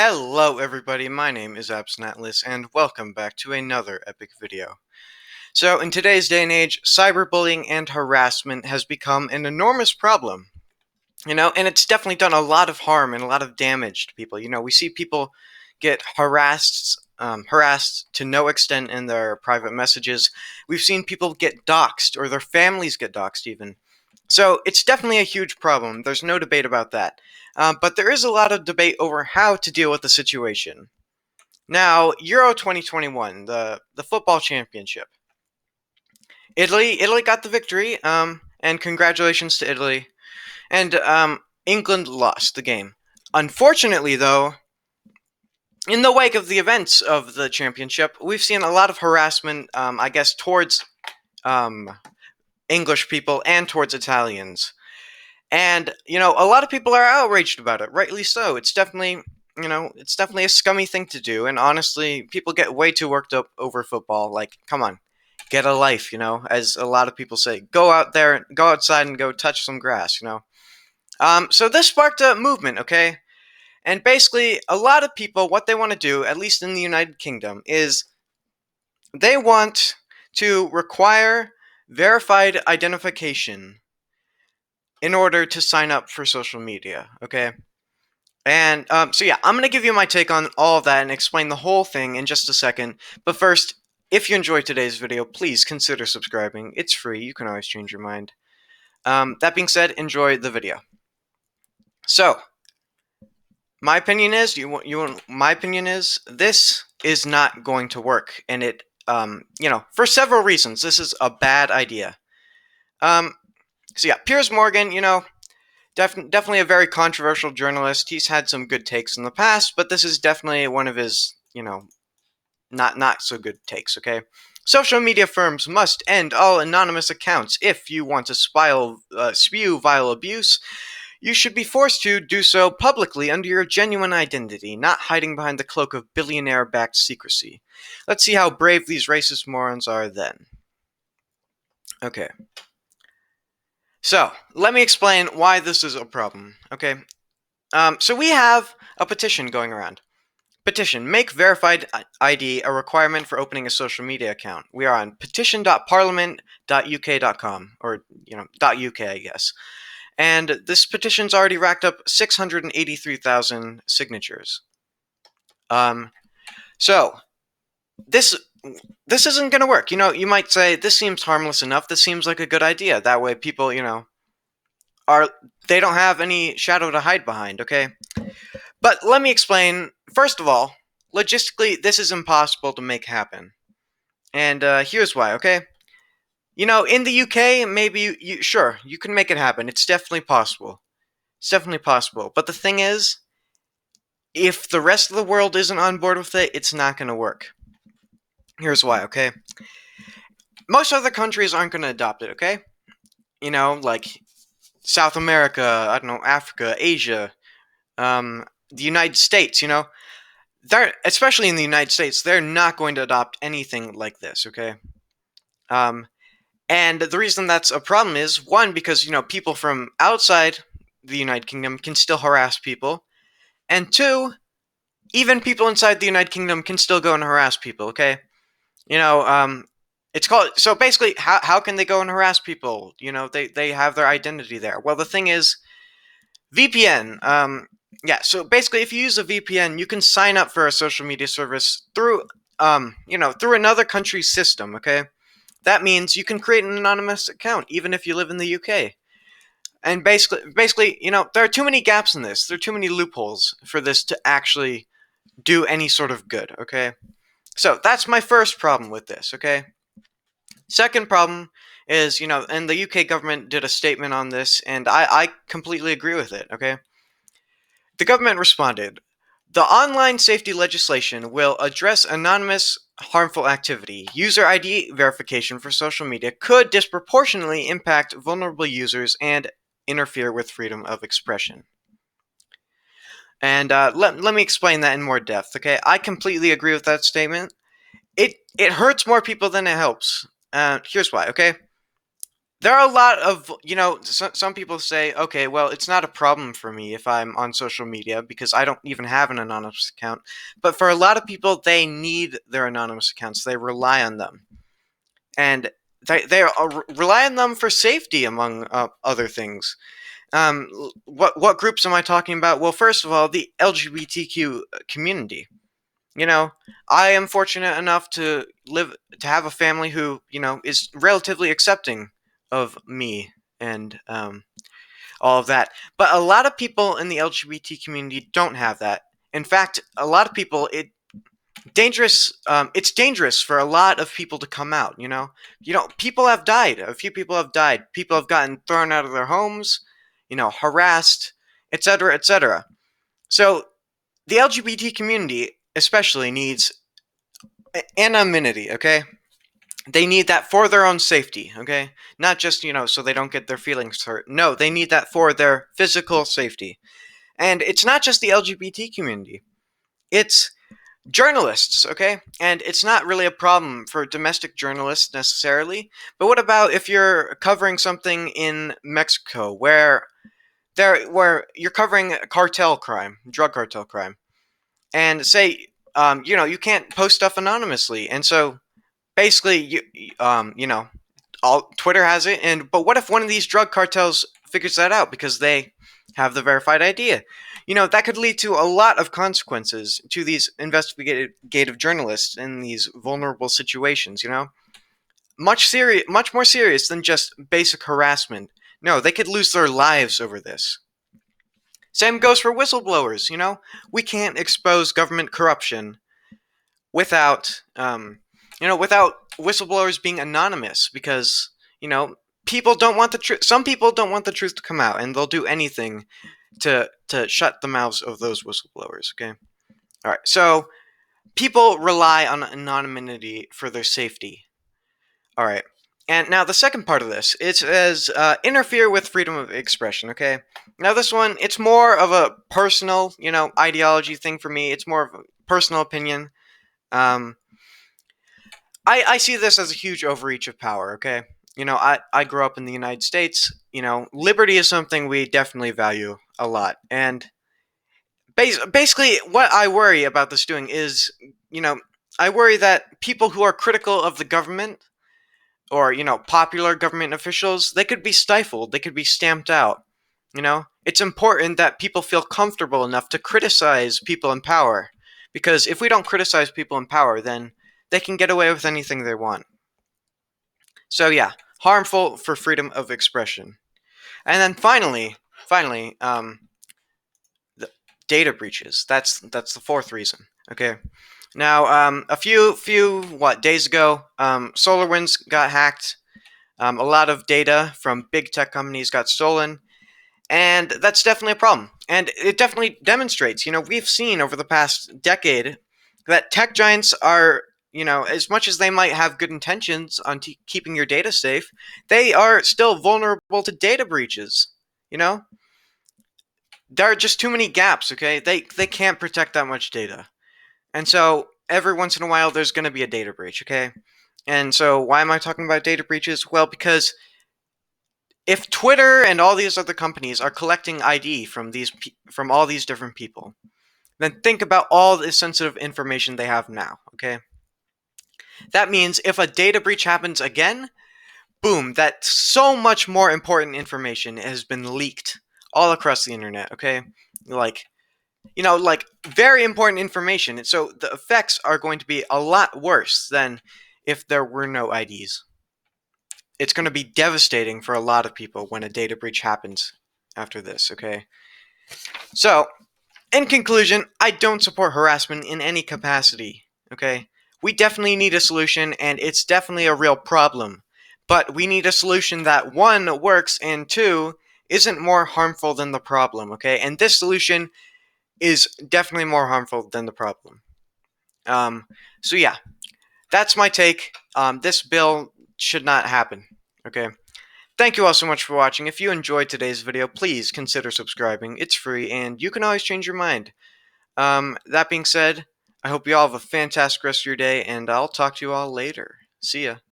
Hello everybody, my name is AbsentAtlas, and welcome back to another epic video. So in today's day and age, cyberbullying and harassment has become an enormous problem. And it's definitely done a lot of harm and a lot of damage to people. We see people get harassed to no extent in their private messages. We've seen people get doxxed, or their families get doxxed even. So it's definitely a huge problem. There's no debate about that. But there is a lot of debate over how to deal with the situation. Now, Euro 2021, the football championship. Italy got the victory, and congratulations to Italy. And England lost the game. Unfortunately, though, in the wake of the events of the championship, we've seen a lot of harassment, I guess, towards um, English people and towards Italians. And, a lot of people are outraged about it, rightly so. It's definitely a scummy thing to do, and honestly, people get way too worked up over football. Like, come on, get a life, as a lot of people say. Go out there, go outside and go touch some grass. So this sparked a movement, okay? And basically, a lot of people, what they want to do, at least in the United Kingdom, is they want to require verified identification in order to sign up for social media, okay? And so yeah, I'm going to give you my take on all of that and explain the whole thing in just a second. But first, if you enjoyed today's video, please consider subscribing. It's free. You can always change your mind. That being said, enjoy the video. So, my opinion is, my opinion is, this is not going to work. And it, for several reasons, this is a bad idea. So yeah, Piers Morgan, definitely a very controversial journalist. He's had some good takes in the past, but this is definitely one of his, not so good takes, okay? Social media firms must end all anonymous accounts. If you want to spew vile abuse, you should be forced to do so publicly under your genuine identity, not hiding behind the cloak of billionaire-backed secrecy. Let's see how brave these racist morons are then. Okay. So, let me explain why this is a problem, okay? So we have a petition going around. Petition, make verified ID a requirement for opening a social media account. We are on petition.parliament.uk.com, or, .uk, I guess. And this petition's already racked up 683,000 signatures. So, this isn't going to work. You might say, this seems harmless enough, this seems like a good idea. That way people, they don't have any shadow to hide behind, okay? But let me explain. First of all, logistically, this is impossible to make happen. And here's why, okay? In the UK, maybe sure, you can make it happen. It's definitely possible. It's definitely possible. But the thing is, if the rest of the world isn't on board with it, it's not going to work. Here's why, okay? Most other countries aren't going to adopt it, okay? Like South America, I don't know, Africa, Asia, the United States, they're, especially in the United States, they're not going to adopt anything like this, okay? And the reason that's a problem is, one, because, people from outside the United Kingdom can still harass people, and two, even people inside the United Kingdom can still go and harass people, okay? It's called, so basically, how can they go and harass people? They have their identity there. Well, the thing is, VPN, yeah, so basically, if you use a VPN, you can sign up for a social media service through, through another country's system, okay? That means you can create an anonymous account, even if you live in the UK. And basically, there are too many gaps in this. There are too many loopholes for this to actually do any sort of good, okay? So, that's my first problem with this, okay? Second problem is, and the UK government did a statement on this, and I completely agree with it, okay? The government responded, the online safety legislation will address anonymous harmful activity. User ID verification for social media could disproportionately impact vulnerable users and interfere with freedom of expression. And let me explain that in more depth, okay? I completely agree with that statement. It hurts more people than it helps. Here's why, okay? there are a lot of, some people say, okay, well, it's not a problem for me if I'm on social media because I don't even have an anonymous account. But for a lot of people, they need their anonymous accounts. They rely on them. And they rely on them for safety, among other things. What groups am I talking about? Well, first of all, the LGBTQ community. You know, I am fortunate enough to have a family who is relatively accepting of me and all of that. But a lot of people in the LGBT community don't have that. In fact, a lot of people dangerous. It's dangerous for a lot of people to come out. People have died. A few people have died. People have gotten thrown out of their homes. Harassed, etc., etc. So the LGBT community especially needs anonymity. Okay, they need that for their own safety. Okay, not just so they don't get their feelings hurt. No, they need that for their physical safety. And it's not just the LGBT community. It's journalists, okay? And it's not really a problem for domestic journalists necessarily, but what about if you're covering something in Mexico where you're covering cartel crime, drug cartel crime, and say you can't post stuff anonymously, and so basically all Twitter has it, but what if one of these drug cartels figures that out because they have the verified idea? That could lead to a lot of consequences to these investigative journalists in these vulnerable situations. Much more serious than just basic harassment. No, they could lose their lives over this. Same goes for whistleblowers. We can't expose government corruption without without whistleblowers being anonymous, because people don't want the truth. Some people don't want the truth to come out, and they'll do anything to shut the mouths of those whistleblowers. Okay, all right. So people rely on anonymity for their safety. All right. And now the second part of this, it says interfere with freedom of expression. Okay. Now this one, it's more of a personal, ideology thing for me. It's more of a personal opinion. Um, I see this as a huge overreach of power, okay? I grew up in the United States. Liberty is something we definitely value a lot. And basically, what I worry about this doing is, I worry that people who are critical of the government or, popular government officials, they could be stifled, they could be stamped out. It's important that people feel comfortable enough to criticize people in power. Because if we don't criticize people in power, then they can get away with anything they want. So yeah, harmful for freedom of expression. And then finally, the data breaches. That's the fourth reason. Okay. Now, a few days ago, SolarWinds got hacked. A lot of data from big tech companies got stolen, and that's definitely a problem. And it definitely demonstrates, we've seen over the past decade that tech giants are, as much as they might have good intentions on keeping your data safe, they are still vulnerable to data breaches. You know, there are just too many gaps. Okay, they can't protect that much data, and so every once in a while there's going to be a data breach. Okay, and so why am I talking about data breaches? Well, because if Twitter and all these other companies are collecting ID from all these different people, then think about all the sensitive information they have now. Okay, that means if a data breach happens again, boom, that so much more important information has been leaked all across the internet. Okay, like like very important information. And so the effects are going to be a lot worse than if there were no IDs. It's going to be devastating for a lot of people when a data breach happens after this. Okay, so in conclusion, I don't support harassment in any capacity, okay? We definitely need a solution, and it's definitely a real problem. But we need a solution that, one, works, and two, isn't more harmful than the problem, okay? And this solution is definitely more harmful than the problem. So yeah, that's my take. This bill should not happen, okay? Thank you all so much for watching. If you enjoyed today's video, please consider subscribing. It's free, and you can always change your mind. That being said, I hope you all have a fantastic rest of your day, and I'll talk to you all later. See ya.